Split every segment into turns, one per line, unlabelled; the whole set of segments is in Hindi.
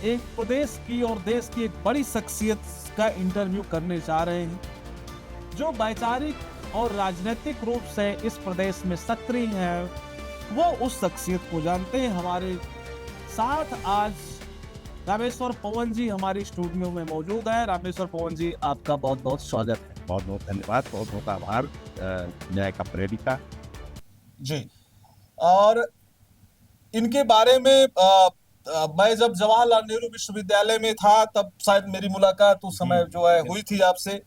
एक प्रदेश की और देश की एक बड़ी शख्सियत का इंटरव्यू करने जा रहे हैं, जो वैचारिक और राजनीतिक रूप से इस प्रदेश में सक्रिय है। वो उस शख्सियत को जानते हैं। हमारे साथ आज रामेश्वर पवन जी हमारी स्टूडियो में मौजूद है। रामेश्वर पवन जी, आपका बहुत बहुत स्वागत है।
बहुत बहुत धन्यवाद, बहुत बहुत आभार न्याय का प्रेरिका
जी। और इनके बारे में मैं जब जवाहरलाल नेहरू विश्वविद्यालय में था तब शायद मेरी मुलाकात उस समय जो है हुई थी आपसे,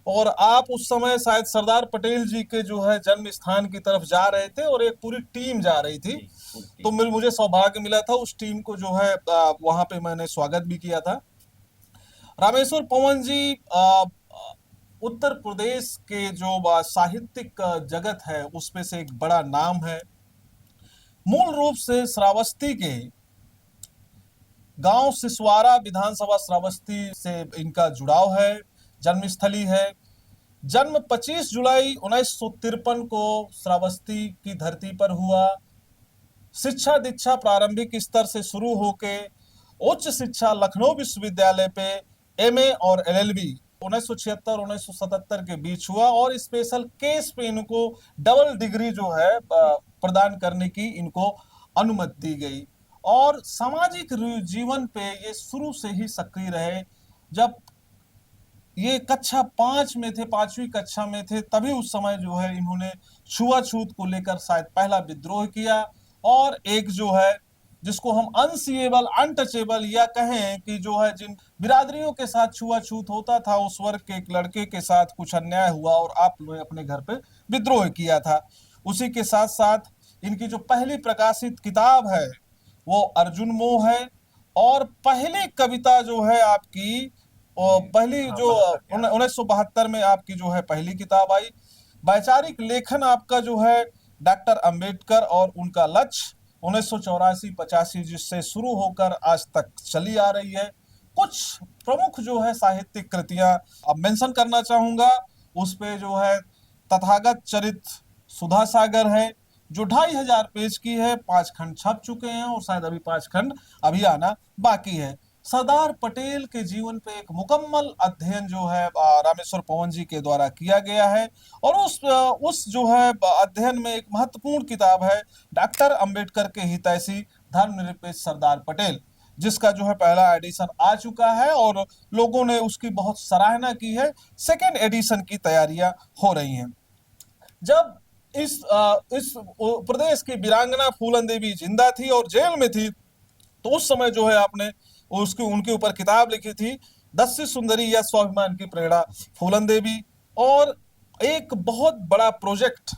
और आप उस समय शायद सरदार पटेल जी के जो है जन्म स्थान की तरफ जा रहे थे और एक पूरी टीम जा रही थी। तो मुझे सौभाग्य मिला था उस टीम को जो है वहां पे मैंने स्वागत भी किया था। रामेश्वर पवन जी उत्तर प्रदेश के जो साहित्यिक जगत है उसमें से एक बड़ा नाम है। मूल रूप से श्रावस्ती के गांव सिसवारा विधानसभा श्रावस्ती से इनका जुड़ाव है, जन्मस्थली है। जन्म 25 जुलाई 1953 को श्रावस्ती की धरती पर हुआ। शिक्षा दीक्षा प्रारंभिक स्तर से शुरू होके उच्च शिक्षा लखनऊ विश्वविद्यालय पे एमए और एलएलबी 1976-1977 के बीच हुआ, और स्पेशल केस पे इनको डबल डिग्री जो है प्रदान करने की इनको अनुमति दी गई। और सामाजिक जीवन पे ये शुरू से ही सक्रिय रहे। जब ये कक्षा 5 में थे, 5वीं कक्षा में थे, तभी उस समय जो है इन्होंने छुआछूत को लेकर शायद पहला विद्रोह किया। और एक जो है जिसको हम अनसीएबल अनटचेबल या कहें कि जो है जिन बिरादरियों के साथ छुआछूत होता था, उस वर्ग के एक लड़के के साथ कुछ अन्याय हुआ और आप लोग अपने घर पे विद्रोह किया था। उसी के साथ साथ इनकी जो पहली प्रकाशित किताब है वो अर्जुन मोह है, और पहली कविता जो है आपकी पहली जो 1972 में आपकी जो है पहली किताब आई। वैचारिक लेखन आपका जो है डॉक्टर अंबेडकर और उनका लक्ष्य 1984-85 जिससे शुरू होकर आज तक चली आ रही है। कुछ प्रमुख जो है साहित्यिक कृतियां अब मेंशन करना चाहूंगा। उस पे जो है तथागत चरित सुधा सागर है जो 2500 पेज की है, 5 खंड छप चुके हैं और शायद अभी 5 खंड अभी आना बाकी है। सरदार पटेल के जीवन पे एक मुकम्मल अध्ययन जो है रामेश्वर पवन जी के द्वारा किया गया है, और उस जो है अध्ययन में एक महत्वपूर्ण किताब है डॉक्टर अंबेडकर के हितैषी धर्मनिरपेक्ष सरदार पटेल, जिसका जो है पहला एडिशन आ चुका है और लोगों ने उसकी बहुत सराहना की है। सेकेंड एडिशन की तैयारियां हो रही हैं। जब इस प्रदेश की वीरांगना फूलन देवी जिंदा थी और जेल में थी, तो उस समय जो है आपने उनके ऊपर किताब लिखी थी दस्यु सुंदरी या स्वाभिमान की प्रेरणा फूलन देवी। और एक बहुत बड़ा प्रोजेक्ट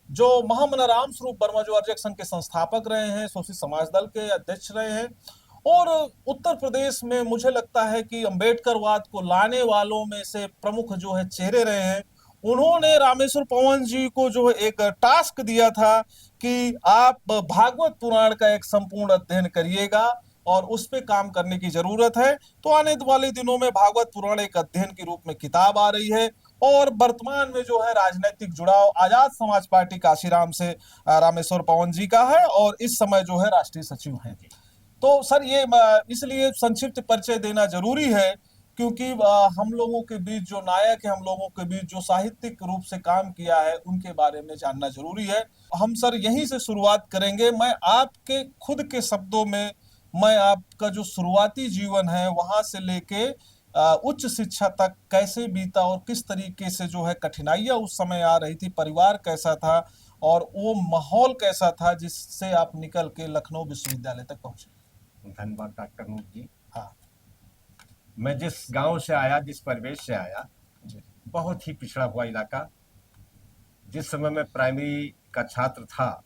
जो महामना राम स्वरूप वर्मा जो आर्यक संघ के संस्थापक रहे हैं, शोषित समाज दल के अध्यक्ष रहे हैं, और उत्तर प्रदेश में मुझे लगता है कि अंबेडकरवाद को लाने वालों में से प्रमुख जो है चेहरे रहे हैं। उन्होंने रामेश्वर पवन जी को जो है एक टास्क दिया था कि आप भागवत पुराण का एक संपूर्ण अध्ययन करिएगा और उस पे काम करने की जरूरत है। तो आने वाले दिनों में भागवत पुराण एक अध्ययन के रूप में किताब आ रही है, और वर्तमान में जो है राजनीतिक जुड़ाव आजाद समाज पार्टी काशीराम से रामेश्वर पवन जी का है, और इस समय जो है राष्ट्रीय सचिव हैं। तो सर ये इसलिए संक्षिप्त परिचय देना जरूरी है क्योंकि हम लोगों के बीच जो नायक है, हम लोगों के बीच जो साहित्यिक रूप से काम किया है, उनके बारे में जानना जरूरी है। हम सर यहीं से शुरुआत करेंगे। मैं आपके खुद के शब्दों में, मैं आपका जो शुरुआती जीवन है वहां से लेके उच्च शिक्षा तक कैसे बीता और किस तरीके से जो है कठिनाइयां उस समय आ रही थी, परिवार कैसा था और वो माहौल कैसा था जिससे आप निकल के लखनऊ विश्वविद्यालय तक पहुंचे।
धन्यवाद डॉक्टर नूर जी।
हाँ,
मैं जिस गांव से आया, जिस परिवेश से आया, बहुत ही पिछड़ा हुआ इलाका। जिस समय मैं प्राइमरी का छात्र था,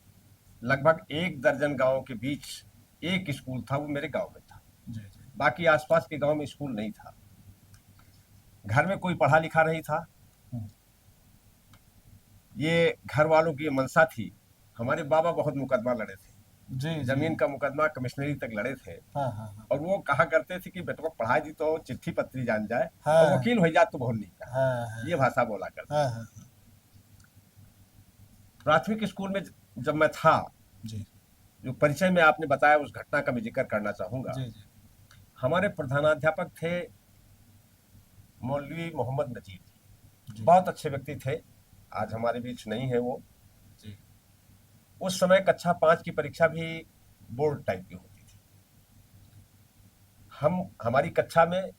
लगभग 1 दर्जन गांवों के बीच एक स्कूल था, वो मेरे गांव में था। बाकी आसपास के गांव में स्कूल नहीं था। घर में कोई पढ़ा लिखा नहीं था। ये घर वालों की मंशा थी। हमारे बाबा बहुत मुकदमा लड़े थे
जी,
जमीन का मुकदमा कमिश्नरी तक लड़े थे। और वो कहा करते थे कि बेटो पढ़ाई दी तो चिट्ठी पत्री जान जाए और वकील हो जाए तो बहुत नहीं का। ये भाषा बोला करते। प्राथमिक स्कूल में जब मैं था, जो परिचय में आपने बताया उस घटना का मैं जिक्र करना चाहूंगा। हमारे प्रधानाध्यापक थे मौलवी मोहम्मद नजीर।
जी
बहुत अच्छे व्यक्ति थे, आज हमारे बीच नहीं है वो।
जी
उस समय कक्षा 5 की परीक्षा भी बोर्ड टाइप की होती थी। हमारी कक्षा में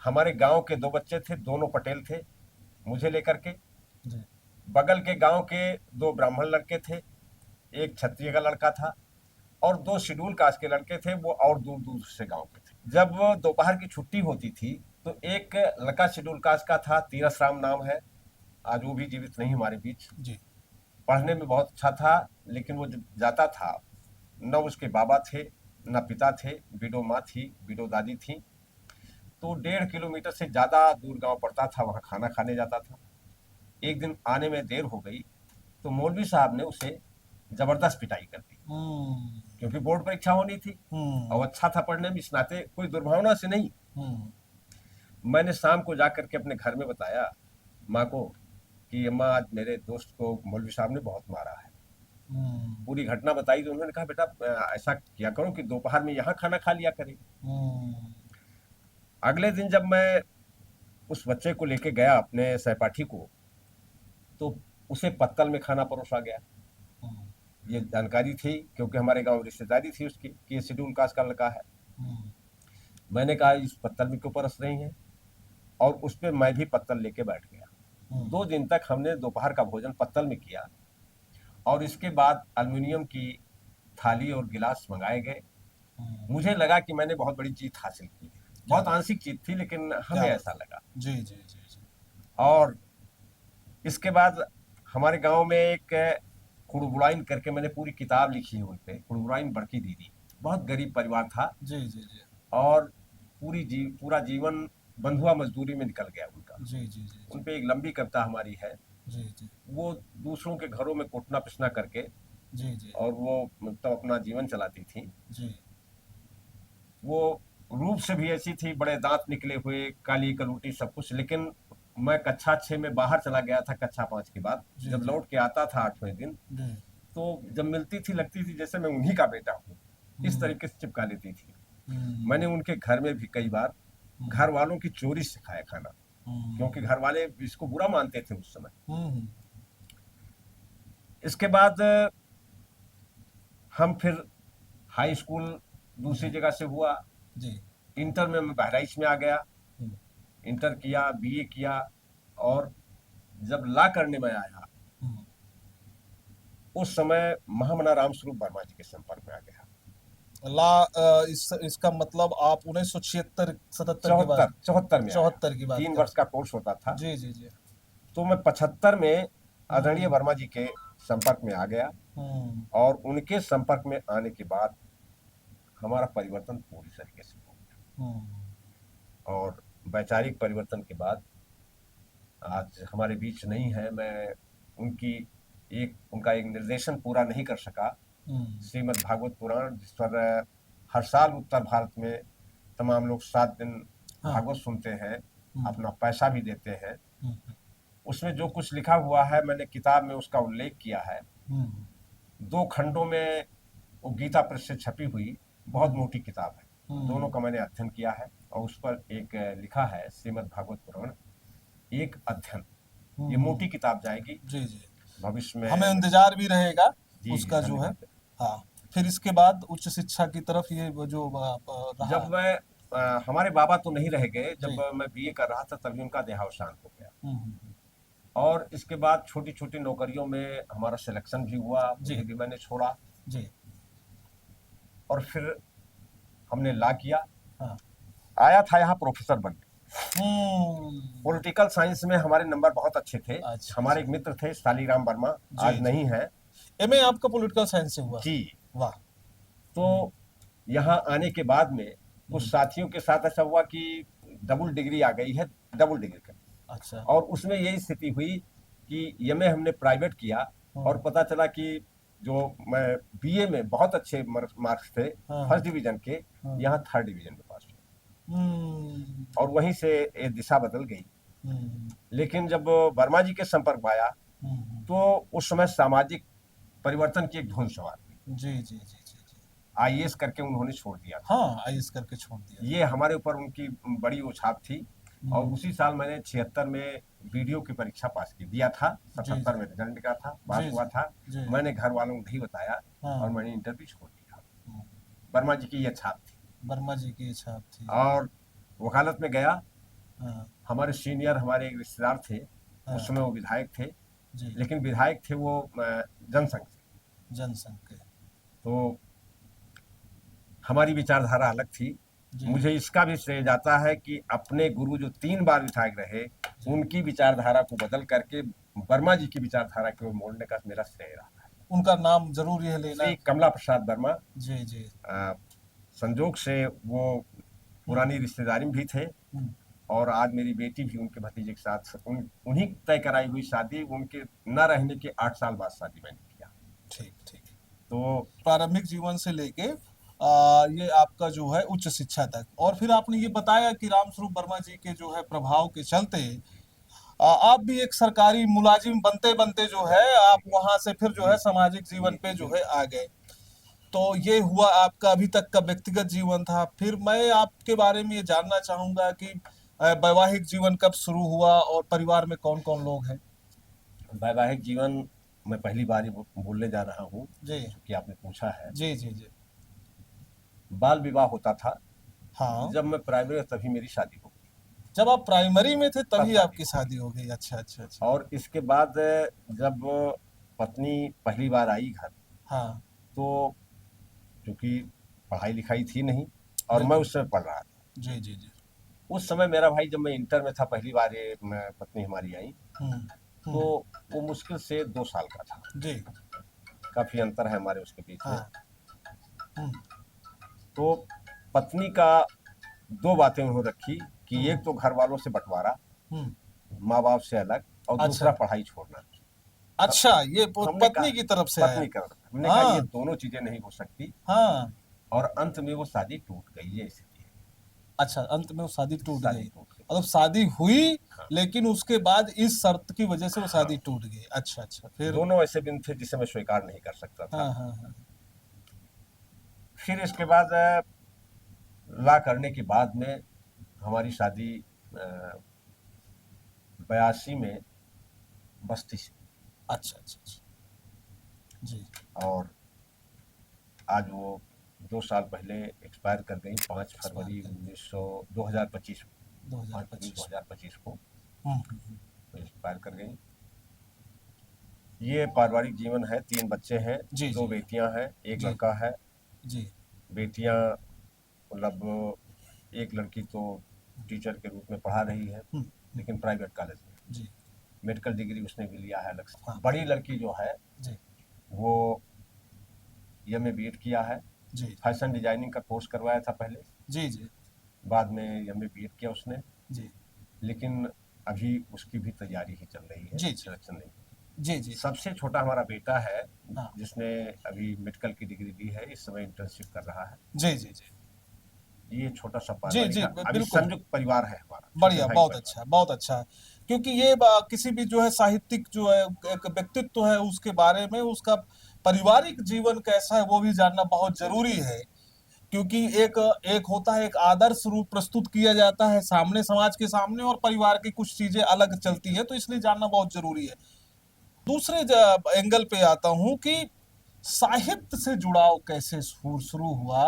हमारे गांव के 2 बच्चे थे, दोनों पटेल थे, मुझे लेकर के।
जी
बगल के गांव के 2 ब्राह्मण लड़के थे, एक क्षत्रिय का लड़का था, और 2 शेड्यूल कास्ट के लड़के थे, वो और दूर दूर से गांव के थे। जब दोपहर की छुट्टी होती थी तो एक लड़का शेड्यूल कास्ट का था, तीरथ राम नाम है, आज वो भी जीवित नहीं हमारे बीच।
जी
पढ़ने में बहुत अच्छा था, लेकिन वो जब जाता था, न उसके बाबा थे न पिता थे, विडो माँ थी, विडो दादी थी। तो 1.5 किलोमीटर से ज्यादा दूर गांव पड़ता था, वहां खाना खाने जाता था। एक दिन आने में देर हो गई तो मौलवी साहब ने उसे जबरदस्त पिटाई कर दी, क्योंकि बोर्ड परीक्षा होनी थी और अच्छा था पढ़ने में, इस नाते कोई दुर्भावना से नहीं। मैंने शाम को जाकर के अपने घर में बताया माँ को कि अम्मा, आज मेरे दोस्त को मौलवी साहब ने बहुत मारा है। पूरी घटना बताई तो उन्होंने कहा, बेटा ऐसा किया करो कि दोपहर में यहाँ खाना खा लिया करें। अगले दिन जब मैं उस बच्चे को लेके गया अपने सहपाठी को, तो उसे पत्तल में खाना परोसा गया। ये जानकारी थी क्योंकि हमारे गांव रिश्तेदारी थी उसकी कि ये शेड्यूल कास्ट का लड़का है। मैंने कहा इस पत्तल में क्यों परस रही हैं, और उस पर मैं भी पत्तल लेके बैठ गया। 2 दिन तक हमने दोपहर का भोजन पत्तल में किया, और इसके बाद एल्युमिनियम की थाली और गिलास मंगाए गए। मुझे लगा कि मैंने बहुत बड़ी जीत हासिल की, बहुत आंशिक जीत थी, लेकिन हमें ऐसा लगा।
जी जी जी जी
और इसके बाद हमारे गांव में एक कुड़बुड़ाइन करके मैंने पूरी किताब लिखी है उन पे। कुड़बुड़ाइन बड़की दीदी, बहुत गरीब परिवार था,
जी जी जी
और पूरा जीवन बंधुआ मजदूरी में निकल गया उनका।
जी जी जी
उन पे एक लंबी कविता हमारी है।
जी जी
वो दूसरों के घरों में कुटना पिसना करके,
जी जी
और वो मतलब अपना जीवन चलाती थी।
जी
वो रूप से भी ऐसी थी, बड़े दांत निकले हुए, काली कलूटी सब कुछ। लेकिन मैं कक्षा 6 में बाहर चला गया था, कक्षा 5 के बाद।
जी,
जब
जी।
लौट के आता था 8वें दिन,
जी
तो जब मिलती थी लगती थी जैसे मैं उन्हीं का बेटा हूँ, इस तरीके से चिपका लेती थी। मैंने उनके घर में भी कई बार घर वालों की चोरी से खाया खाना, क्योंकि घर वाले इसको बुरा मानते थे उस समय। इसके बाद हम फिर हाई स्कूल दूसरी जगह से हुआ।
जी
इंटर में मैं बहराइच में आ गया,
हम्म,
इंटर किया, बीए किया, और जब ला करने में आया
हम्म,
उस समय महामना राम स्वरूप वर्मा जी के संपर्क में आ गया।
इसका मतलब आप 1976 77 के बाद
74 में
74 की बात
3
कर
वर्ष का कोर्स होता था।
जी जी जी
तो मैं 75 में आदरणीय वर्मा जी के संपर्क में आ गया, और उनके संपर्क में आने के बाद हमारा परिवर्तन पूरी तरीके से हो गया। और वैचारिक परिवर्तन के बाद आज हमारे बीच नहीं है। मैं उनका एक निर्देशन पूरा नहीं कर सका, श्रीमद् भागवत पुराण, जिस पर हर साल उत्तर भारत में तमाम लोग 7 दिन
हाँ।
भागवत सुनते हैं, अपना पैसा भी देते हैं। उसमें जो कुछ लिखा हुआ है, मैंने किताब में उसका उल्लेख किया है। 2 खंडों में वो गीता प्रेस से छपी हुई बहुत मोटी किताब है। दोनों का मैंने अध्ययन किया है, और उस पर एक लिखा है श्रीमद् भागवत पुराण एक अध्ययन। ये मोटी किताब जाएगी
जी जी
भविष्य में।
हमें इंतजार भी रहेगा
जी,
उसका जो है।
धन्यवाद।
हाँ, फिर इसके बाद उच्च शिक्षा की तरफ ये वो जो रहा।
जब मैं हमारे बाबा तो नहीं रह गए,
जी।
जब मैं बीए कर रहा था तभी उनका देहावसान हो गया।
हम्म,
और इसके बाद छोटी छोटी नौकरियों में हमारा सिलेक्शन भी हुआ,
जी।
मुझे भी मैंने छोड़ा,
जी
और फिर हमने लॉ किया।
हाँ
आया था यहाँ प्रोफेसर बन के।
हम्म,
पॉलिटिकल साइंस में हमारे नंबर बहुत अच्छे थे।
अच्छा,
हमारे एक मित्र थे शालीराम वर्मा, आज
जी।
नहीं है।
एमए आपका पॉलिटिकल साइंस से हुआ?
जी।
वाह।
तो यहाँ आने के बाद में कुछ साथियों के साथ ऐसा हुआ कि डबल डिग्री आ गई है, डबल डिग्री का।
अच्छा।
और उसमें यही स्थिति हुई कि एमए हमने प्राइवेट किया, और पता चला कि जो मैं बीए में बहुत अच्छे मार्क्स थे,
हाँ।
फर्स्ट डिवीजन के, यहाँ 3rd डिवीजन में पास हुआ।
हम्म,
और वहीं से ये दिशा बदल गई।
हम्म,
लेकिन जब वर्मा जी के संपर्क में आया, तो उस समय सामाजिक परिवर्तन की एक धुन सवार हुई।
जी जी जी जी जी
आईएएस करके उन्होंने छोड़ दिया था।
हाँ, आईएएस करके छोड़ दिया।
ये हमारे ऊपर उनकी बड़ी वो छाप थी। और उसी साल मैंने 76 में बीडीओ की परीक्षा पास की दिया था, 77 में रिजल्ट निकला था, पास
जी,
हुआ था।
जी।
मैंने घर वालों को नहीं बताया
हाँ।
और मैंने इंटरव्यू छोड़ दिया।
हम्म,
वर्मा जी की यह छाप थी।
वर्मा जी की छाप थी।
और वकालत में गया।
हाँ,
हमारे सीनियर हमारे एक रिश्तेदार थे,
हाँ।
उस समय वो विधायक थे,
जी,
लेकिन विधायक थे वो जनसंघ से।
जनसंघ के।
तो हमारी विचारधारा अलग थी।
जी,
मुझे इसका भी श्रेय जाता है कि अपने गुरु जो 3 बार विधायक रहे, उनकी विचारधारा को बदल करके वर्मा जी की विचारधारा की ओर मोड़ने का मेरा श्रेय रहा है।
उनका नाम जरूर यह लेना।
श्री कमला प्रसाद वर्मा,
जी, जी।
संजोग से वो पुरानी रिश्तेदारी में भी थे।
हम्म,
और आज मेरी बेटी भी उनके भतीजे के साथ उन्हीं तय कराई हुई शादी, उनके न रहने के 8 साल बाद शादी मैंने किया।
ठीक, ठीक।
तो
प्रारंभिक जीवन से लेके ये आपका जो है उच्च शिक्षा तक, और फिर आपने ये बताया कि रामस्वरूप वर्मा जी के जो है प्रभाव के चलते आप भी एक सरकारी मुलाजिम बनते बनते जो है आप वहां से फिर जो है सामाजिक जीवन पे जो है आ गए। तो ये हुआ आपका अभी तक का व्यक्तिगत जीवन था। फिर मैं आपके बारे में ये जानना चाहूंगा कि वैवाहिक जीवन कब शुरू हुआ और परिवार में कौन कौन लोग हैं?
वैवाहिक जीवन मैं पहली बार ही बोलने जा रहा हूँ
जी,
कि आपने पूछा है।
जी, जी, जी।
बाल विवाह होता था
हाँ,
जब मैं प्राइमरी में, तभी मेरी शादी हो गई।
जब आप प्राइमरी में थे तभी
शादी
आपकी
हो
शादी हो गई। अच्छा, अच्छा, अच्छा।
और इसके बाद जब पत्नी पहली बार आई घर,
हाँ,
तो चूंकि पढ़ाई लिखाई थी नहीं और मैं
बिल्कुल।
उस समय पढ़ रहा था।
जी, जी, जी।
उस समय मेरा भाई, जब मैं इंटर में था, पहली बार ये पत्नी हमारी आई,
हम्म,
तो वो मुश्किल से 2 साल का था।
जी।
काफी अंतर है हमारे उसके बीच में।
हाँ। हम्म,
तो पत्नी का 2 बातें उन्होंने रखी कि एक
हम्म,
तो घर वालों से बंटवारा,
हम्म।
माँ बाप से अलग, और
अच्छा,
दूसरा पढ़ाई छोड़ना।
अच्छा, ये
हमने
पत्नी की तरफ से आया।
पत्नी का, हमने कहा ये
हाँ,
दोनों चीजें नहीं हो सकती।
हाँ।
और अंत में वो शादी टूट गई है, इसलिए
अच्छा, अंत में वो शादी टूट
शादी
गई।
टूट गई।
मतलब शादी हुई,
हाँ।
लेकिन उसके बाद इस शर्त की वजह से वो शादी
हाँ।
टूट गई। अच्छा, अच्छा। फिर?
दोनों ऐसे दिन थे जिसे मैं स्वीकार नहीं कर सकता था।
हाँ, हाँ, हाँ।
फिर इसके बाद ला करने के बाद में हमारी शादी 82 में बस्ती से।
अच्छा, अच्छा, अच्छा। जी।
और आज वो 2 साल पहले एक्सपायर कर गई, 5 फरवरी
एक्सपायर कर गई।
2025 को, 5 फरवरी
2025।
2025 को
हम्म,
एक्सपायर कर गई। ये पारिवारिक जीवन है। 3 बच्चे हैं,
जी,
2
जी।
बेटियां हैं, एक
जी।
लड़का है।
जी।
बेटियां मतलब एक लड़की तो टीचर के रूप में पढ़ा रही है, लेकिन प्राइवेट कॉलेज में।
जी।
मेडिकल डिग्री उसने भी लिया है अलग से।
हाँ।
बड़ी लड़की जो है
जी।
वो एमए बीएड किया है।
जी।
फैशन डिजाइनिंग का कोर्स करवाया था पहले,
जी। जी।
बाद में एमए बीएड किया उसने।
जी।
लेकिन अभी उसकी भी तैयारी ही चल रही है,
जी।
सिलेक्शन नहीं।
जी। जी।
सबसे छोटा हमारा बेटा है,
हाँ।
जिसने अभी मेडिकल की डिग्री ली है, इस समय इंटर्नशिप कर रहा है।
जी। जी। जी।
ये छोटा सा
जी,
पारिवारिक
जी,
अभी
बिल्कुल।
संयुक्त परिवार है हमारा,
बढ़िया,
छोटे भाई
बहुत
परिवार।
अच्छा, बहुत अच्छा। क्योंकि ये किसी भी जो है साहित्यिक जो है एक व्यक्तित्व है, उसके बारे में उसका पारिवारिक जीवन कैसा है वो भी जानना बहुत जरूरी है। क्योंकि एक एक होता है, एक आदर्श रूप प्रस्तुत किया जाता है सामने, समाज के सामने, और परिवार की कुछ चीजें अलग चलती है, तो इसलिए जानना बहुत जरूरी है। दूसरे एंगल पे आता हूं कि साहित्य से जुड़ाव कैसे शुरू हुआ,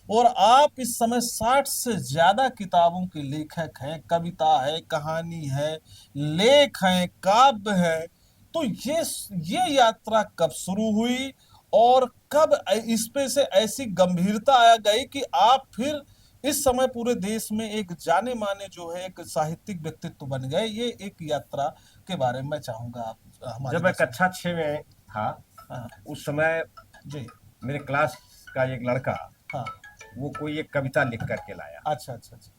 और आप इस समय 60 से ज्यादा किताबों के लेखक हैं, कविता है, कहानी है, लेख हैं, काव्य है। तो ये यात्रा कब शुरू हुई और कब इस पे से ऐसी गंभीरता आ गई कि आप फिर इस समय पूरे देश में एक जाने माने जो है एक साहित्यिक व्यक्तित्व बन गए? ये एक यात्रा के बारे में मैं चाहूंगा आप हमारे
जब मैं
दर्शक।
कक्षा 6 में था,
हाँ।
उस समय
जी।
मेरे क्लास का एक लड़का,
हाँ।
वो कोई एक कविता लिख करके लाया,
अच्छा, अच्छा, अच्छा।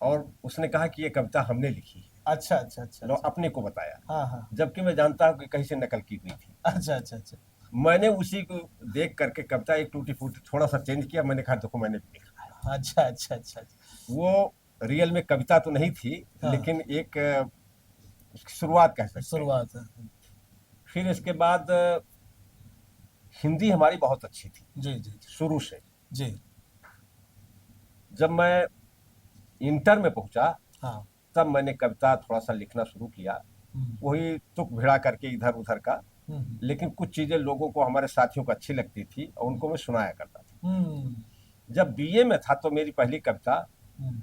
और उसने कहा कि ये कविता हमने लिखी है।
अच्छा, अच्छा, अच्छा,
लो,
अच्छा।
अपने को बताया,
हाँ, हाँ।
जबकि मैं जानता हूँ कि कहीं से नकल की हुई थी।
अच्छा, अच्छा, अच्छा।
मैंने उसी को देख करके कविता एक टूटी फूटी थोड़ा सा चेंज किया। मैंने कहा देखो मैंने भी लिखा है।
अच्छा, अच्छा, अच्छा, अच्छा।
वो रियल में कविता तो नहीं थी,
हाँ।
लेकिन एक उसकी शुरुआत कह सकते हैं।
शुरुआत है।
फिर इसके बाद हिंदी हमारी बहुत अच्छी थी
जी, जी, जी।
शुरू से।
जी।
जब मैं इंटर में पहुंचा
हाँ।
तब मैंने कविता थोड़ा सा लिखना शुरू किया,
हम्म,
वही तुक भिड़ा करके इधर उधर का।
हम्म,
लेकिन कुछ चीजें लोगों को, हमारे साथियों को अच्छी लगती थी और उनको मैं सुनाया करता था।
हम्म,
जब बीए में था तो मेरी पहली कविता,
हम्म,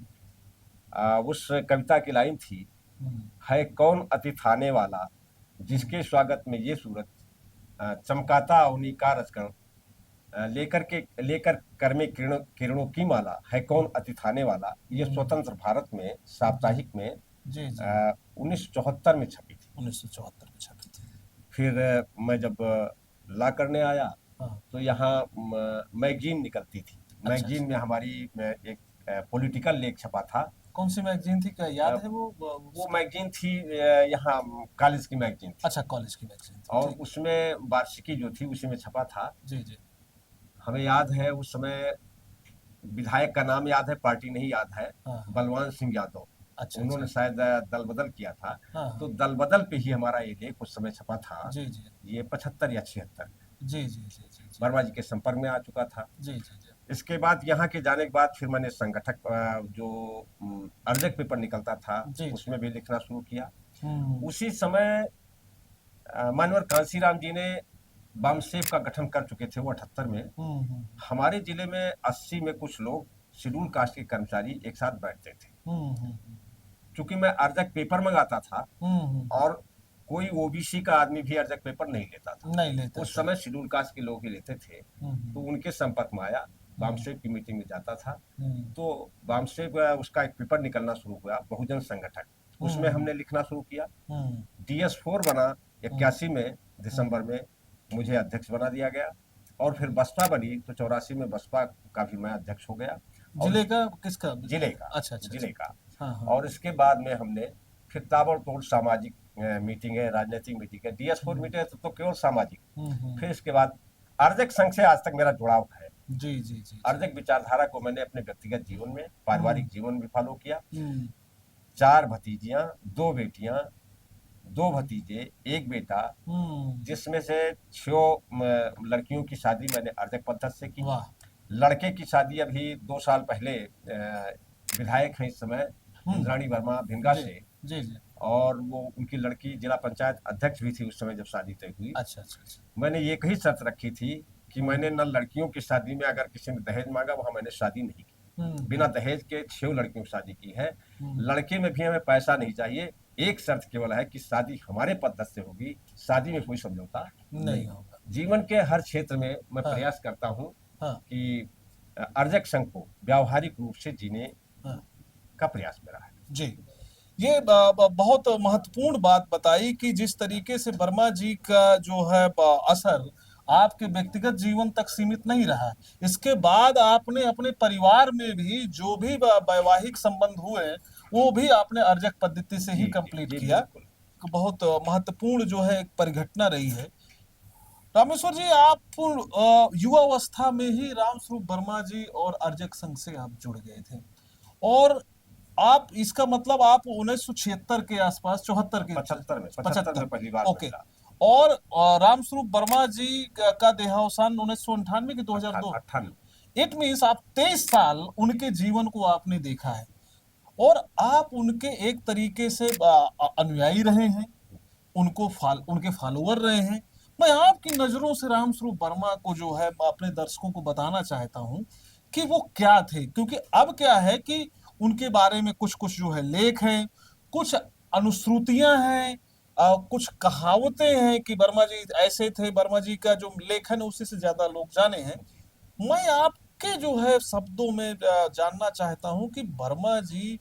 उस कविता की लाइन थी,
हम्म,
है कौन अति थाने वाला जिसके स्वागत में ये सूरत, चमकाता उन्हीं का रचकण, लेकर कर में किरणों की माला, है कौन अति थाने वाला। ये स्वतंत्र भारत में साप्ताहिक में
जी जी
1974 में छपी थी।
1974 में छपी थी।
फिर मैं जब ला करने आया
हाँ।
तो यहाँ मैगजीन निकलती थी।
अच्छा।
मैगजीन में हमारी एक पॉलिटिकल लेख छपा था।
कौन सी मैगजीन थी, क्या याद है
वो मैगजीन थी यहाँ कॉलेज की मैगजीन थी।
अच्छा, कॉलेज की मैगजीन थी।
और
ठीक।
उसमें वार्षिकी जो थी उसी में छपा था।
जी जी।
हमें याद है उस समय विधायक का नाम याद है, पार्टी नहीं याद है,
हाँ, हाँ।
बलवान सिंह यादव।
अच्छा
उन्होंने
अच्छा।
शायद दल बदल किया था।
हाँ
तो
हाँ।
दल बदल पे ही हमारा ये लेख उस समय छपा था।
जी जी
ये 75 या 76
जी जी जी जी जी
वर्मा जी के संपर्क में आ चुका था।
जी जी जी।
इसके बाद यहाँ के जाने के बाद फिर मैंने संगठक जो अर्जक पेपर निकलता था
जी, जी।
उसमें भी लिखना शुरू किया।
हम्म,
उसी समय मानवर कांसीराम जी ने बामसेफ का गठन कर चुके थे वो 78 में। हमारे जिले में 80 में कुछ लोग शेड्यूल कास्ट के कर्मचारी एक साथ बैठते थे। चूंकि मैं अर्जक पेपर मंगाता था और कोई ओबीसी का आदमी भी अर्जक पेपर नहीं लेता था,
नहीं लेता
उस
था।
समय शेड्यूल कास्ट के लोग ही लेते थे। तो उनके संपर्क में आया, बामसेफ की मीटिंग में जाता था। तो बामसेफ उसका एक पेपर निकलना शुरू हुआ, बहुजन संगठक। उसमें हमने लिखना शुरू किया। DS4 बना 81 में दिसंबर में, मुझे अध्यक्ष बना दिया गया। और फिर बसपा बनी तो 84 में बसपा का भी मैं अध्यक्ष हो गया।
जिले का किसका?
जिले का।
अच्छा अच्छा।
जिले का।
हाँ हाँ।
और इसके बाद में हमने फिर ताबड़तोड़ सामाजिक मीटिंग है, राजनीतिक मीटिंग है। DS4 मीटिंग है तो केवल सामाजिक। फिर इसके बाद अर्जक संघ से आज तक मेरा जुड़ाव है।
जी जी जी।
अर्जक विचारधारा को मैंने अपने व्यक्तिगत जीवन में, पारिवारिक जीवन में फॉलो किया। 4 भतीजियां, 2 बेटियां, 2 भतीजे, 1 बेटा, जिसमें से 6 लड़कियों की शादी मैंने अर्जक पद्धति से की। लड़के की शादी अभी 2 साल पहले विधायक हैं इस समय इंद्राणी वर्मा भिंगा से।
जी जी।
और वो उनकी लड़की जिला पंचायत अध्यक्ष भी थी उस समय जब शादी तय हुई।
अच्छा अच्छा।
मैंने एक ही शर्त रखी थी कि मैंने न लड़कियों की शादी में अगर किसी ने दहेज मांगा, वहां मैंने शादी नहीं की। बिना दहेज के 6 लड़कियों की शादी की है। लड़के में भी हमें पैसा नहीं चाहिए, एक शर्त केवल है कि शादी हमारे पद्धति से होगी, शादी में कोई समझौता नहीं होगा। जीवन के हर क्षेत्र में मैं प्रयास करता हूँ कि अर्जक संघ को व्यावहारिक रूप से जीने का प्रयास मेरा है।
जी, ये बहुत महत्वपूर्ण बात बताई कि जिस तरीके से वर्मा जी का जो है असर आपके व्यक्तिगत जीवन तक सीमित नहीं रहा, इसके बाद आपने अपने परिवार में भी जो भी वैवाहिक संबंध हुए वो भी आपने अर्जक पद्धति से ही कंप्लीट किया। बहुत महत्वपूर्ण जो है एक परिघटना रही है। रामेश्वर जी, आप युवावस्था में ही रामस्वरूप वर्मा जी और अर्जक संघ से आप जुड़ गए थे, और आप इसका मतलब आप 1976 के आसपास, 74 के
75 में पहली बार।
ओके। और रामस्वरूप वर्मा जी का देहावसान 1998 के 2002। इट मीन्स आप 23 साल उनके जीवन को आपने देखा है और आप उनके एक तरीके से अनुयायी रहे हैं, उनके फॉलोअर रहे हैं। मैं आपकी नजरों से रामस्वरूप वर्मा को जो है अपने दर्शकों को बताना चाहता हूं कि वो क्या थे, क्योंकि अब क्या है कि उनके बारे में कुछ कुछ जो है लेख हैं, कुछ अनुश्रुतियां हैं, कुछ कहावतें हैं कि वर्मा जी ऐसे थे। वर्मा जी का जो लेखन है उसी से ज्यादा लोग जाने हैं। मैं आपके जो है शब्दों में जानना चाहता हूं कि वर्मा जी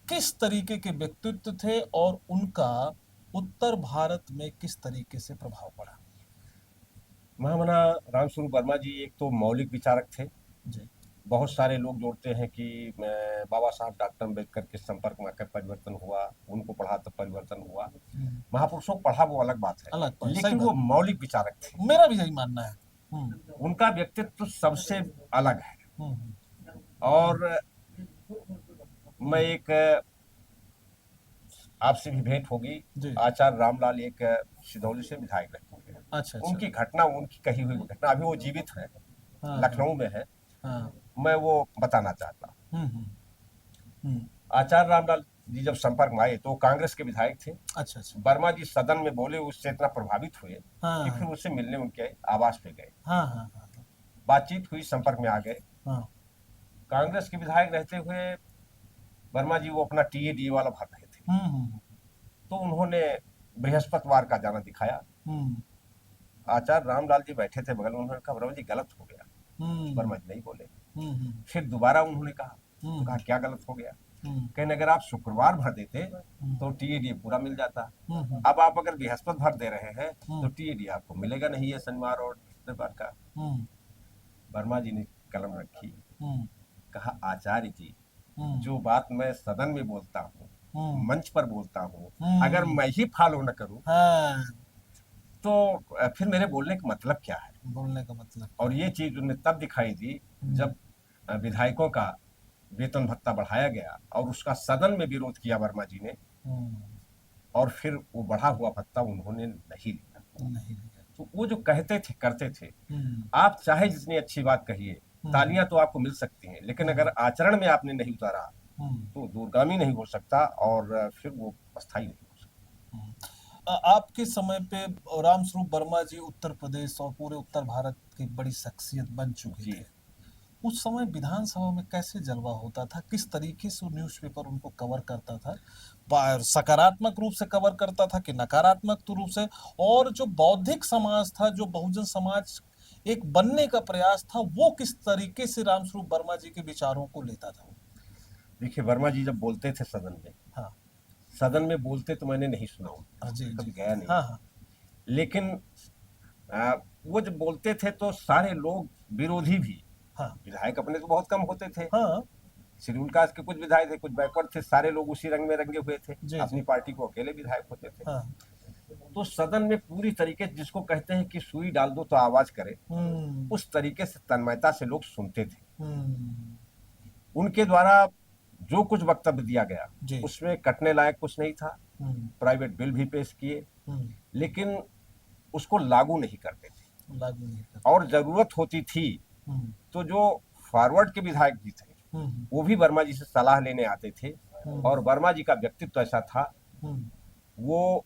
किस तरीके के व्यक्तित्व थे और उनका उत्तर भारत में किस तरीके से प्रभाव पड़ा।
महामना रामस्वरूप वर्मा जी एक तो मौलिक विचारक थे
जी।
बहुत सारे लोग जोड़ते हैं कि बाबा साहब डॉक्टर अम्बेडकर के संपर्क में आकर परिवर्तन हुआ, उनको पढ़ा तो परिवर्तन हुआ। महापुरुषों को पढ़ा वो अलग बात है, लेकिन वो मौलिक विचारक थे।
मेरा भी यही मानना है।
उनका व्यक्तित्व सबसे अलग है। और मैं एक आपसे भी भेंट होगी, आचार्य रामलाल एक सिधौली से विधायक रहे।
अच्छा।
उनकी घटना, उनकी कही हुई घटना, अभी वो जीवित है, लखनऊ में है।
हाँ।
मैं वो बताना चाहता हूँ।
हम्म। हम्म।
आचार्य रामलाल जी जब संपर्क में आए तो कांग्रेस के विधायक थे।
अच्छा अच्छा।
वर्मा जी सदन में बोले, उससे इतना प्रभावित हुए
हाँ
कि फिर
हाँ
उससे मिलने उनके आवास पे गए।
हाँ हाँ हाँ
बातचीत हुई, संपर्क में आ गए।
हाँ।
कांग्रेस के विधायक रहते हुए वर्मा जी वो अपना टीएडीए वाला भर रहे थे,
हम्म।
तो उन्होंने बृहस्पतिवार का जाना दिखाया।
हम्म।
आचार्य रामलाल जी बैठे थे बगल में, उन्होंने कहा वर्मा जी गलत हो गया।
हम्म।
वर्मा जी नहीं बोले।
हम्म।
फिर दोबारा उन्होंने कहा, तो कहा
हम्म।
क्या गलत हो गया?
हम्म।
कहने अगर आप शुक्रवार भर देते तो टीएडीए पूरा मिल जाता।
हम्म।
अब आप अगर बृहस्पति भर दे रहे हैं तो
हम्म।
टीएडीए आपको मिलेगा नहीं है शनिवार और शुक्रवार का।
हम्म।
वर्मा जी ने कलम रखी,
हम्म।
कहा आचार्य जी,
हम्म।
जो बात मैं सदन में बोलता हूँ,
हम्म।
मंच पर बोलता हूँ,
हम्म।
अगर मैं ही फॉलो न करूँ
हाँ,
तो फिर मेरे बोलने का मतलब क्या है?
बोलने का मतलब।
और ये चीज उनमें तब दिखाई दी जब विधायकों का वेतन भत्ता बढ़ाया गया और उसका सदन में विरोध किया वर्मा जी ने,
हम्म।
और फिर वो बढ़ा हुआ भत्ता उन्होंने नहीं लिया।
नहीं लिया।
तो वो जो कहते थे करते थे,
हम्म।
आप चाहे जितनी अच्छी बात कहिए, तालियां तो आपको मिल सकती हैं, लेकिन अगर आचरण में आपने नहीं उतारा
हम्म।
तो दूरगामी नहीं हो सकता और फिर वो अस्थायी नहीं हो सकता।
आपके समय पे रामस्वरूप वर्मा जी उत्तर प्रदेश और पूरे उत्तर भारत की बड़ी शख्सियत बन चुके
जी।
थे। उस समय विधानसभा में कैसे जलवा होता था, किस तरीके से न्यूज़पेपर उनको कवर करता था, सकारात्मक रूप से कवर करता था कि नकारात्मक रूप से, और जो बौद्धिक समाज था, जो बहुजन समाज एक बनने का प्रयास था, वो किस तरीके से रामस्वरूप वर्मा जी के विचारों को लेता था?
देखिए वर्मा जी जब बोलते थे सदन में,
हाँ।
सदन में बोलते तो मैंने नहीं सुना उनका,
जी
कभी
जी।
गया नहीं।
हाँ हाँ।
लेकिन वो जब बोलते थे तो सारे लोग, विरोधी भी,
हाँ
विधायक अपने तो बहुत कम होते थे,
हाँ।
शेड्यूल कास्ट के कुछ विधायक थे, कुछ बैकवर्ड थे, सारे लोग उसी रंग में रंगे हुए थे,
जी
अपनी
जी।
पार्टी को अकेले विधायक होते थे।
हाँ।
तो सदन में पूरी तरीके से, जिसको कहते हैं कि सुई डाल दो तो आवाज करे,
हम्म।
उस तरीके से तन्मयता से लोग सुनते थे।
हम्म।
उनके द्वारा जो कुछ वक्तव्य दिया गया
जी।
उसमें कटने लायक कुछ नहीं था।
हम्म।
प्राइवेट बिल भी पेश किए,
हम्म।
लेकिन उसको लागू नहीं करते थे।
लागू नहीं करता।
और जरूरत होती थी
हम्म।
तो जो फॉरवर्ड के विधायक जी थे
हम्म।
वो भी वर्मा जी से सलाह लेने आते थे, और वर्मा जी का व्यक्तित्व ऐसा था,
हम्म।
वो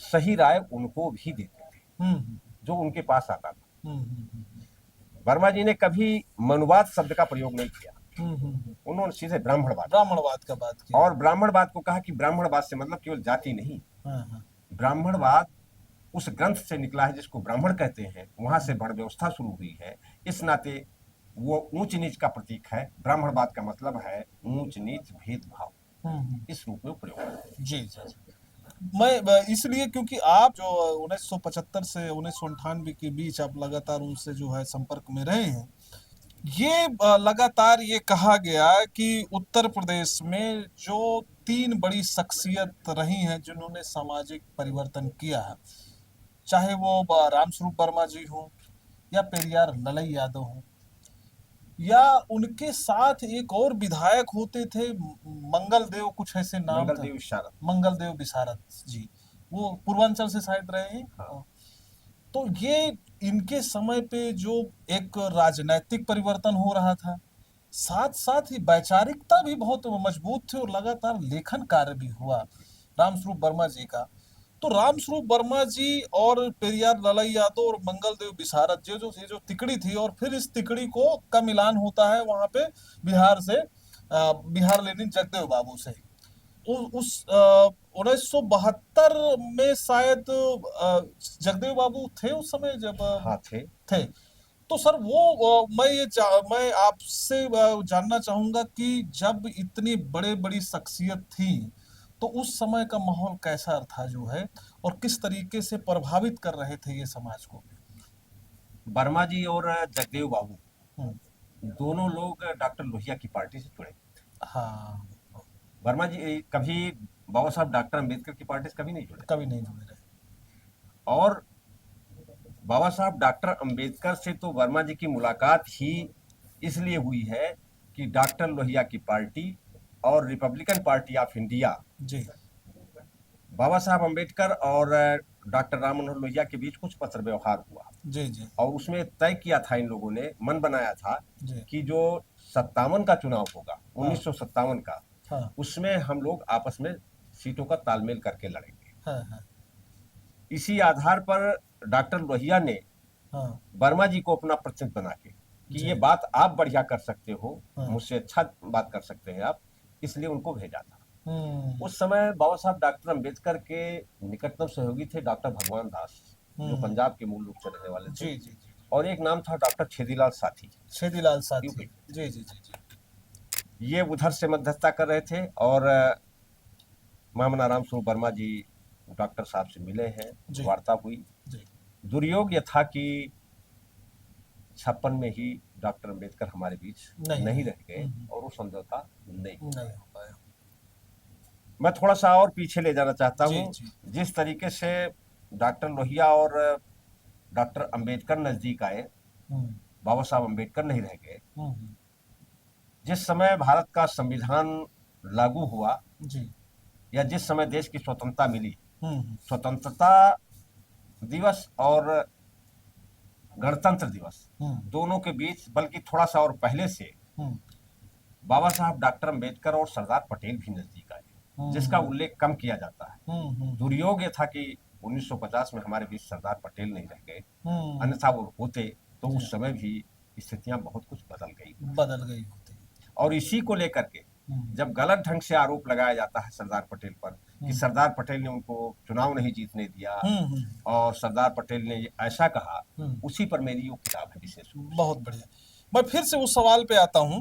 सही राय उनको भी देते थे
हम्म।
जो उनके पास आता था।
हम्म।
वर्मा जी ने कभी मनुवाद शब्द का प्रयोग नहीं किया,
हम्म।
उन्होंने सीधे ब्राह्मणवाद,
ब्राह्मणवाद का बात किया।
और ब्राह्मणवाद को कहा कि ब्राह्मणवाद से मतलब केवल जाति नहीं,
हाँ हाँ।
ब्राह्मणवाद उस ग्रंथ से निकला है जिसको ब्राह्मण कहते हैं, वहां से वर्ण व्यवस्था शुरू हुई है, इस नाते वो ऊंच नीच का प्रतीक है। ब्राह्मणवाद का मतलब है ऊंच नीच भेदभाव, इस रूप में प्रयोग करते हैं।
जी जी। मैं इसलिए क्योंकि आप जो 1975 से 1998 के बीच आप लगातार उनसे जो है संपर्क में रहे हैं, ये लगातार ये कहा गया कि उत्तर प्रदेश में जो 3 बड़ी शख्सियत रही हैं जिन्होंने सामाजिक परिवर्तन किया है, चाहे वो रामस्वरूप वर्मा जी हों या पेरियार ललई यादव हों, या उनके साथ एक और विधायक होते थे, मंगल देव, कुछ ऐसे नाम था,
मंगलदेव इशारत।
मंगल देव विशारद जी, वो पूर्वांचल से शायद रहे हैं।
हाँ।
तो ये इनके समय पे जो एक राजनैतिक परिवर्तन हो रहा था, साथ साथ ही वैचारिकता भी बहुत मजबूत थी और लगातार लेखन कार्य भी हुआ रामस्वरूप वर्मा जी का। तो रामस्वरूप वर्मा जी और पेरियार ललई यादव और मंगल देव विशारद ये जो तिकड़ी थी, और फिर इस तिकड़ी को का मिलान होता है वहां पे बिहार से, बिहार लेनिन जगदेव बाबू से। उस 1972 में शायद जगदेव बाबू थे उस समय जब
हाँ थे।
थे। तो सर वो मैं आपसे जानना चाहूंगा कि जब इतनी बड़े बड़ी शख्सियत थी तो उस समय का माहौल कैसा था जो है, और किस तरीके से प्रभावित कर रहे थे ये समाज को?
वर्मा जी और जगदेव बाबू
हम्म।
दोनों लोग डॉक्टर लोहिया की पार्टी से जुड़े।
हाँ।
वर्मा जी कभी बाबा साहब डॉक्टर अंबेडकर की पार्टी से कभी नहीं जुड़े,
कभी नहीं जुड़े रहे।
और बाबा साहब डॉक्टर अंबेडकर से तो वर्मा जी की मुलाकात ही इसलिए हुई है कि डॉक्टर लोहिया की पार्टी और रिपब्लिकन पार्टी ऑफ इंडिया
जी।
बाबा साहब अम्बेडकर और डॉक्टर राम मनोहर लोहिया के बीच कुछ पत्र व्यवहार हुआ
जी जी
और उसमें तय किया था, इन लोगों ने मन बनाया था
जी।
कि जो 57 का चुनाव होगा,
हाँ।
1957 का,
हाँ
उसमें हम लोग आपस में सीटों का तालमेल करके लड़ेंगे।
हाँ हाँ
इसी आधार पर डॉक्टर लोहिया ने
हाँ
वर्मा जी को अपना प्रतिनिधि बना के कि
जी।
ये बात आप बढ़िया कर सकते हो,
हाँ।
मुझसे अच्छा बात कर सकते हैं आप, इसलिए उनको भेजा था।
हम्म
उस समय बाबा साहब डॉक्टर अम्बेडकर के निकटतम सहयोगी थे डॉक्टर भगवान दास, जो
हम्म।
पंजाब के मूल रूप से रहने वाले थे,
जी जी जी।
और एक नाम था डॉक्टर छेदीलाल साथी,
छेदीलाल साथी।
यूपी।
जी जी जी जी।
ये उधर से मध्यस्थता कर रहे थे और मामनाराम स्वरूप वर्मा जी डॉक्टर साहब से मिले हैं,
जी।
वार्ता हुई।
जी
दुर्योग ये था कि 56 में ही डॉक्टर अम्बेडकर हमारे बीच नहीं रह गए और वो समझौता नहीं हो
नहीं
पाया।
हो पाया।
मैं थोड़ा सा और पीछे ले जाना चाहता
जी,
हूँ।
जी।
जिस तरीके से डॉक्टर लोहिया और डॉक्टर अम्बेडकर नजदीक आए,
हम्म
बाबा साहब अम्बेडकर नहीं रह गए।
हम्म।
जिस समय भारत का संविधान लागू हुआ
जी।
या जिस समय देश की स्वतंत्रता मिली,
हम्म
स्वतंत्रता दिवस और गणतंत्र दिवस
हम्म
दोनों के बीच, बल्कि थोड़ा सा और पहले से,
हम्म
बाबा साहब डॉक्टर अम्बेडकर और सरदार पटेल भी नजदीक आए, जिसका उल्लेख कम किया जाता है। दुर्योग ये था कि 1950 में हमारे बीच सरदार पटेल नहीं रह गए, अन्यथा वो होते तो उस समय भी स्थितियां बहुत कुछ बदल गई
होती।
और इसी को लेकर के जब गलत ढंग से आरोप लगाया जाता है सरदार पटेल पर कि सरदार पटेल ने उनको चुनाव नहीं जीतने दिया और सरदार पटेल ने ऐसा कहा, उसी पर मेरी वो किताब है विशेष रूप से।
बहुत बढ़िया। मैं फिर से उस सवाल पे आता हूं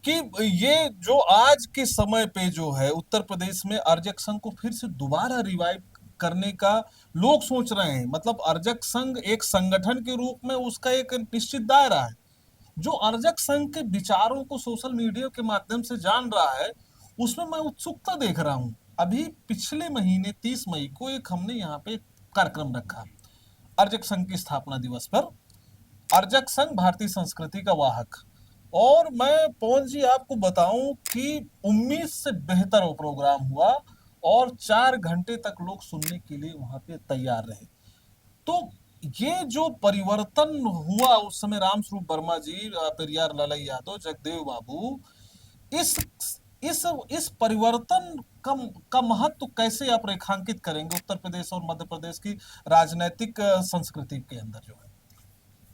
कि ये जो आज के समय पे जो है उत्तर प्रदेश में अर्जक संघ को फिर से दोबारा रिवाइव करने का लोग सोच रहे हैं। मतलब अर्जक संघ एक संगठन के रूप में उसका एक निश्चित दायरा है। जो अर्जक संघ के विचारों को सोशल मीडिया के माध्यम से जान रहा है, उसमें मैं उत्सुकता देख रहा हूं। अभी पिछले महीने 30 मई को एक हमने यहाँ पे कार्यक्रम रखा अर्जक संघ की स्थापना दिवस पर। अर्जक संघ भारतीय संस्कृति का वाहक, और मैं पवन जी आपको बताऊं कि उम्मीद से बेहतर वो प्रोग्राम हुआ और 4 घंटे तक लोग सुनने के लिए वहां पे तैयार रहे। तो ये जो परिवर्तन हुआ उस समय, राम स्वरूप वर्मा जी, पेरियार लाला यादव, जगदेव बाबू, इस परिवर्तन का महत्व कैसे आप रेखांकित करेंगे उत्तर प्रदेश और मध्य प्रदेश की राजनीतिक संस्कृति के अंदर जो है?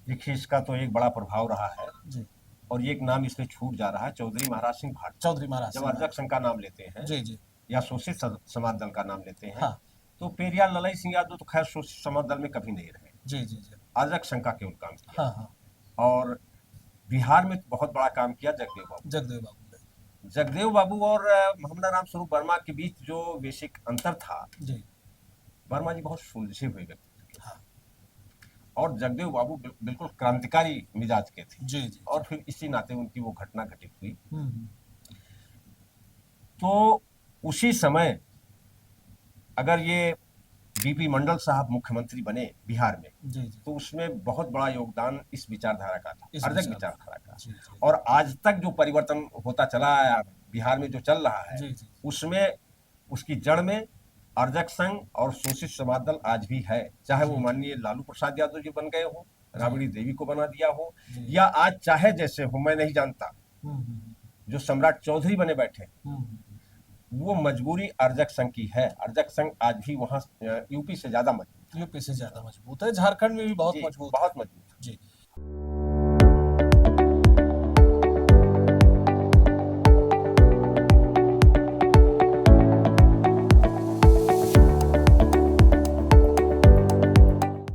देखिए, इसका तो एक बड़ा प्रभाव रहा है
जी।
और एक नाम इसमें छूट जा रहा है, चौधरी महाराज सिंह भाट।
चौधरी महाराज
जब अर्जक संघ का नाम लेते हैं
जी जी
या शोषित समाज दल का नाम लेते हैं,
हाँ।
तो पेरियार ललाई सिंह यादव तो खैर शोषित समाज दल में कभी नहीं रहे,
जी जी जी
अर्जक संघ का केवल काम किया।
हाँ हाँ।
और बिहार में बहुत बड़ा काम किया जगदेव बाबू ने। जगदेव बाबू और मामनाराम स्वरूप वर्मा के बीच जो बेसिक अंतर था,
जी,
वर्मा जी बहुत सुलझे हुए व्यक्ति थे।
हाँ।
और जगदेव बाबू बिल्कुल क्रांतिकारी मिजाज के थे।
जी जी।
और फिर इसी नाते उनकी वो घटना घटित हुई।
हम्म।
तो उसी समय अगर ये बीपी मंडल साहब मुख्यमंत्री बने बिहार में,
जी जी
तो उसमें बहुत बड़ा योगदान इस विचारधारा का था,
इस
अर्जक
विचार-
विचारधारा का।
जी जी
और आज तक जो परिवर्तन होता चला आया बिहार में, जो चल रहा है,
जी जी
उसमें उसकी जड़ में अर्जक संघ और शोषित समाज दल आज भी है। चाहे वो माननीय लालू प्रसाद यादव जी बन गए हो, राबड़ी देवी को बना दिया हो,
जी।
या आज चाहे जैसे हो, मैं नहीं जानता, जो सम्राट चौधरी बने बैठे, वो मजबूरी अर्जक संघ की है। अर्जक संघ आज भी वहां यूपी से ज्यादा मजबूत
यूपी से ज्यादा मजबूत है, झारखंड में भी बहुत
जी,
मजबूत
बहुत मजबूत